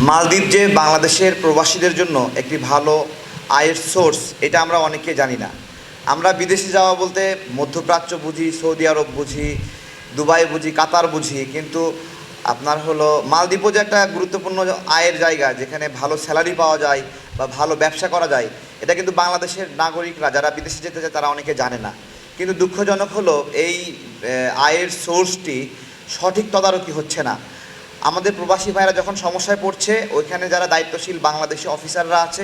মালদ্বীপ যে বাংলাদেশের প্রবাসীদের জন্য একটি ভালো আয়ের সোর্স, এটা আমরা অনেকে জানি না। আমরা বিদেশে যাওয়া বলতে মধ্যপ্রাচ্য বুঝি, সৌদি আরব বুঝি, দুবাই বুঝি, কাতার বুঝি, কিন্তু আপনার হলো মালদ্বীপও যে একটা গুরুত্বপূর্ণ আয়ের জায়গা, যেখানে ভালো স্যালারি পাওয়া যায় বা ভালো ব্যবসা করা যায়, এটা কিন্তু বাংলাদেশের নাগরিকরা যারা বিদেশে যেতে চায় তারা অনেকে জানে না। কিন্তু দুঃখজনক হলো এই আয়ের সোর্সটি সঠিক তদারকি হচ্ছে না। আমাদের প্রবাসী ভাইরা যখন সমস্যায় পড়ছে, ওইখানে যারা দায়িত্বশীল বাংলাদেশি অফিসাররা আছে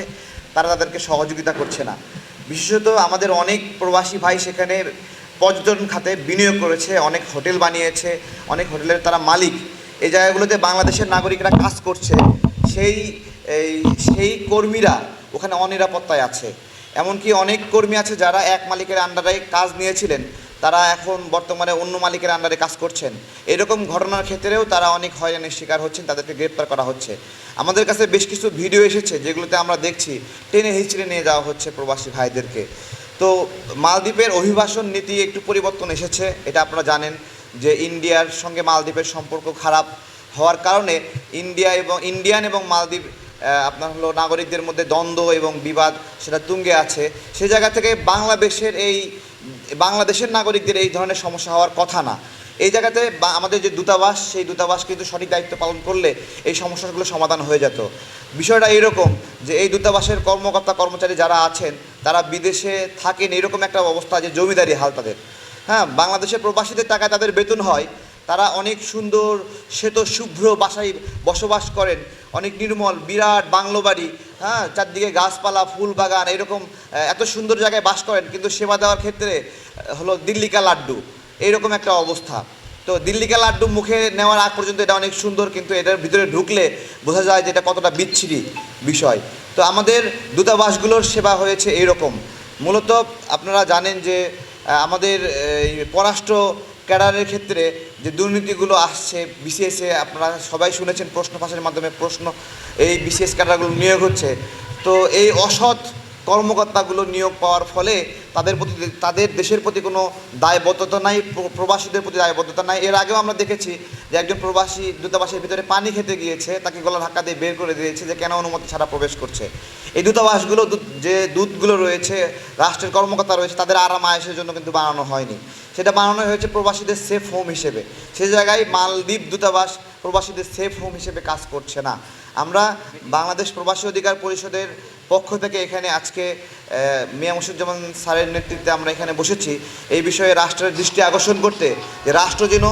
তারা তাদেরকে সহযোগিতা করছে না। বিশেষত আমাদের অনেক প্রবাসী ভাই সেখানে পর্যটন খাতে বিনিয়োগ করেছে, অনেক হোটেল বানিয়েছে, অনেক হোটেলের তারা মালিক। এই জায়গাগুলোতে বাংলাদেশের নাগরিকরা কাজ করছে, সেই সেই কর্মীরা ওখানে অনিরাপত্তায় আছে। এমনকি অনেক কর্মী আছে যারা এক মালিকের আন্ডারে কাজ নিয়েছিলেন, তারা এখন বর্তমানে অন্য মালিকের আন্ডারে কাজ করছেন। এরকম ঘটনার ক্ষেত্রেও তারা অনেক হয়রানির শিকার হচ্ছেন, তাদেরকে গ্রেপ্তার করা হচ্ছে। আমাদের কাছে বেশ কিছু ভিডিও এসেছে যেগুলোতে আমরা দেখছি টেনে হিচড়ে নিয়ে যাওয়া হচ্ছে প্রবাসী ভাইদেরকে। তো মালদ্বীপের অভিবাসন নীতি একটু পরিবর্তন এসেছে, এটা আপনারা জানেন যে ইন্ডিয়ার সঙ্গে মালদ্বীপের সম্পর্ক খারাপ হওয়ার কারণে ইন্ডিয়ান এবং মালদ্বীপ আপনার হলো নাগরিকদের মধ্যে দ্বন্দ্ব এবং বিবাদ সেটা তুঙ্গে আছে। সে জায়গা থেকে বাংলাদেশের নাগরিকদের এই ধরনের সমস্যা হওয়ার কথা না। এই জায়গাতে আমাদের যে দূতাবাস, সেই দূতাবাস কিন্তু সঠিক দায়িত্ব পালন করলে এই সমস্যাগুলো সমাধান হয়ে যেত। বিষয়টা এরকম যে এই দূতাবাসের কর্মকর্তা কর্মচারী যারা আছেন তারা বিদেশে থাকেন, এরকম একটা অবস্থা যে জমিদারি হাল তাদের। হ্যাঁ, বাংলাদেশের প্রবাসীদের টাকায় তাদের বেতন হয়, তারা অনেক সুন্দর শ্বেত শুভ্র বাসায় বসবাস করেন, অনেক নির্মল বিরাট বাংলো বাড়ি, হ্যাঁ, চারদিকে গাছপালা ফুল বাগান, এরকম এত সুন্দর জায়গায় বাস করেন, কিন্তু সেবা দেওয়ার ক্ষেত্রে হলো দিল্লি কা লাড্ডু, এইরকম একটা অবস্থা। তো দিল্লি কা লাড্ডু মুখে নেওয়ার আগ পর্যন্ত এটা অনেক সুন্দর, কিন্তু এটার ভিতরে ঢুকলে বোঝা যায় যে এটা কতটা বিচ্ছিরি বিষয়। তো আমাদের দূতাবাসগুলোর সেবা হয়েছে এইরকম। মূলত আপনারা জানেন যে আমাদের পররাষ্ট্র ক্যাডারের ক্ষেত্রে যে দুর্নীতিগুলো আসছে বিসিএসে, আপনারা সবাই শুনেছেন প্রশ্ন ফাঁসের মাধ্যমে এই বিসিএস ক্যাডারগুলো নিয়োগ হচ্ছে। তো এই অসৎ কর্মকর্তাগুলো নিয়োগ পাওয়ার ফলে তাদের দেশের প্রতি কোনো দায়বদ্ধতা নাই, প্রবাসীদের প্রতি দায়বদ্ধতা নাই। এর আগেও আমরা দেখেছি যে একজন প্রবাসী দূতাবাসের ভিতরে পানি খেতে গিয়েছে, তাকে গলা ধাক্কা দিয়ে বের করে দিয়েছে যে কেন অনুমতি ছাড়া প্রবেশ করছে। এই দূতাবাসগুলো যে দূতগুলো রয়েছে, রাষ্ট্রের কর্মকর্তা রয়েছে, তাদের আরাম আয়েসের জন্য কিন্তু বানানো হয়নি, সেটা বানানো হয়েছে প্রবাসীদের সেফ হোম হিসেবে। সে জায়গায় মালদ্বীপ দূতাবাস প্রবাসীদের সেফ হোম হিসেবে কাজ করছে না। আমরা বাংলাদেশ প্রবাসী অধিকার পরিষদের পক্ষ থেকে এখানে আজকে মিয়া মুর্শিদুজ্জামান স্যারের নেতৃত্বে আমরা এখানে বসেছি এই বিষয়ে রাষ্ট্রের দৃষ্টি আকর্ষণ করতে, যে রাষ্ট্র যেন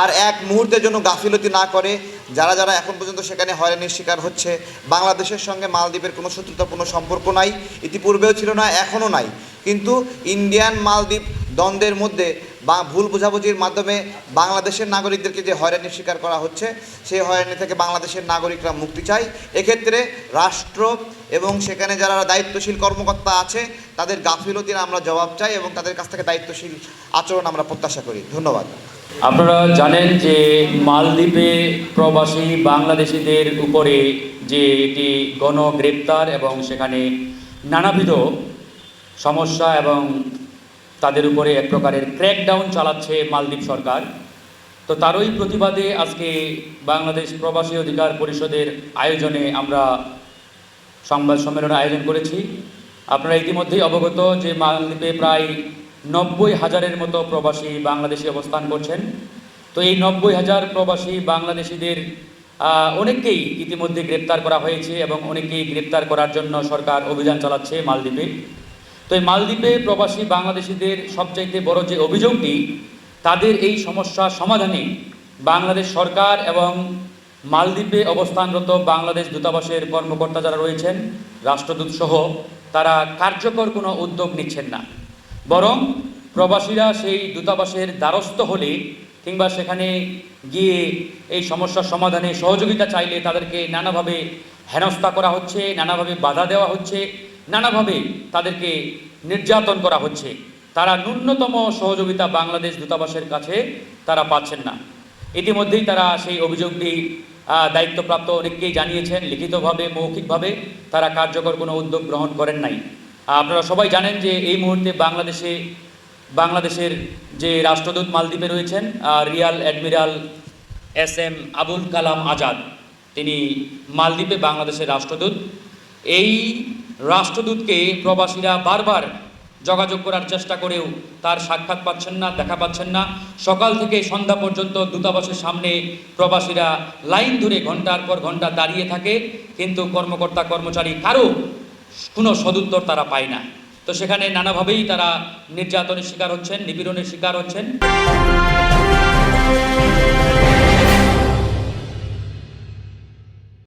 আর এক মুহূর্তের জন্য গাফিলতি না করে। যারা যারা এখন পর্যন্ত সেখানে হয়রানির শিকার হচ্ছে, বাংলাদেশের সঙ্গে মালদ্বীপের কোনো শত্রুতাপূর্ণ সম্পর্ক নাই, ইতিপূর্বেও ছিল না, এখনও নাই, কিন্তু ইন্ডিয়ান মালদ্বীপ দ্বন্দ্বের মধ্যে বা ভুল বোঝাবুঝির মাধ্যমে বাংলাদেশের নাগরিকদেরকে যে হয়রানির শিকার করা হচ্ছে, সেই হয়রানি থেকে বাংলাদেশের নাগরিকরা মুক্তি চায়। এক্ষেত্রে রাষ্ট্র এবং সেখানে যারা দায়িত্বশীল কর্মকর্তা আছে তাদের গাফিলতির আমরা জবাব চাই এবং তাদের কাছ থেকে দায়িত্বশীল আচরণ আমরা প্রত্যাশা করি। ধন্যবাদ। আপনারা জানেন যে মালদ্বীপে প্রবাসী বাংলাদেশিদের উপরে যে এটি গণগ্রেপ্তার এবং সেখানে নানাবিধ সমস্যা এবং তাদের উপরে এক প্রকারের ক্র্যাকডাউন চালাচ্ছে মালদ্বীপ সরকার। তো তারই প্রতিবাদে আজকে বাংলাদেশ প্রবাসী অধিকার পরিষদের আয়োজনে আমরা সংবাদ সম্মেলনের আয়োজন করেছি। আপনারা ইতিমধ্যেই অবগত যে মালদ্বীপে প্রায় 90,000-এর মতো প্রবাসী বাংলাদেশি অবস্থান করছেন। তো এই 90,000 প্রবাসী বাংলাদেশিদের অনেককেই ইতিমধ্যে গ্রেপ্তার করা হয়েছে এবং অনেককেই গ্রেপ্তার করার জন্য সরকার অভিযান চালাচ্ছে মালদ্বীপে। তো এই মালদ্বীপে প্রবাসী বাংলাদেশিদের সবচাইতে বড় যে অভিযোগটি, তাদের এই সমস্যা সমাধানে বাংলাদেশ সরকার এবং মালদ্বীপে অবস্থানরত বাংলাদেশ দূতাবাসের কর্মকর্তা যারা রয়েছেন, রাষ্ট্রদূত সহ, তারা কার্যকর কোনো উদ্যোগ নিচ্ছেন না। বরং প্রবাসীরা সেই দূতাবাসের দ্বারস্থ হলে কিংবা সেখানে গিয়ে এই সমস্যার সমাধানে সহযোগিতা চাইলে তাদেরকে নানাভাবে হেনস্থা করা হচ্ছে, নানাভাবে বাধা দেওয়া হচ্ছে, নানাভাবে তাদেরকে নির্যাতন করা হচ্ছে। তারা ন্যূনতম সহযোগিতা বাংলাদেশ দূতাবাসের কাছে তারা পাচ্ছেন না। ইতিমধ্যেই তারা সেই অভিযোগটি দায়িত্বপ্রাপ্ত অনেককেই জানিয়েছেন, লিখিতভাবে মৌখিকভাবে তারা কার্যকর কোনো উদ্যোগ গ্রহণ করেন নাই। আপনারা সবাই জানেন যে এই মুহূর্তে বাংলাদেশের যে রাষ্ট্রদূত মালদ্বীপে রয়েছেন, Real admiral SM Abul Kalam Azad, তিনি মালদ্বীপে বাংলাদেশের রাষ্ট্রদূত। এই রাষ্ট্রদূতকে প্রবাসীরা বারবার যোগাযোগ করার চেষ্টা করেও তার সাক্ষাৎ পাচ্ছেন না, দেখা পাচ্ছেন না। সকাল থেকে সন্ধ্যা পর্যন্ত দূতাবাসের সামনে প্রবাসীরা লাইন ধরে ঘন্টার পর ঘন্টা দাঁড়িয়ে থাকে, কিন্তু কর্মকর্তা কর্মচারী কারো কোনো সদুত্তর তারা পায় না। তো সেখানে নানাভাবেই তারা নির্যাতনের শিকার হচ্ছেন, নিপীড়নের শিকার হচ্ছেন।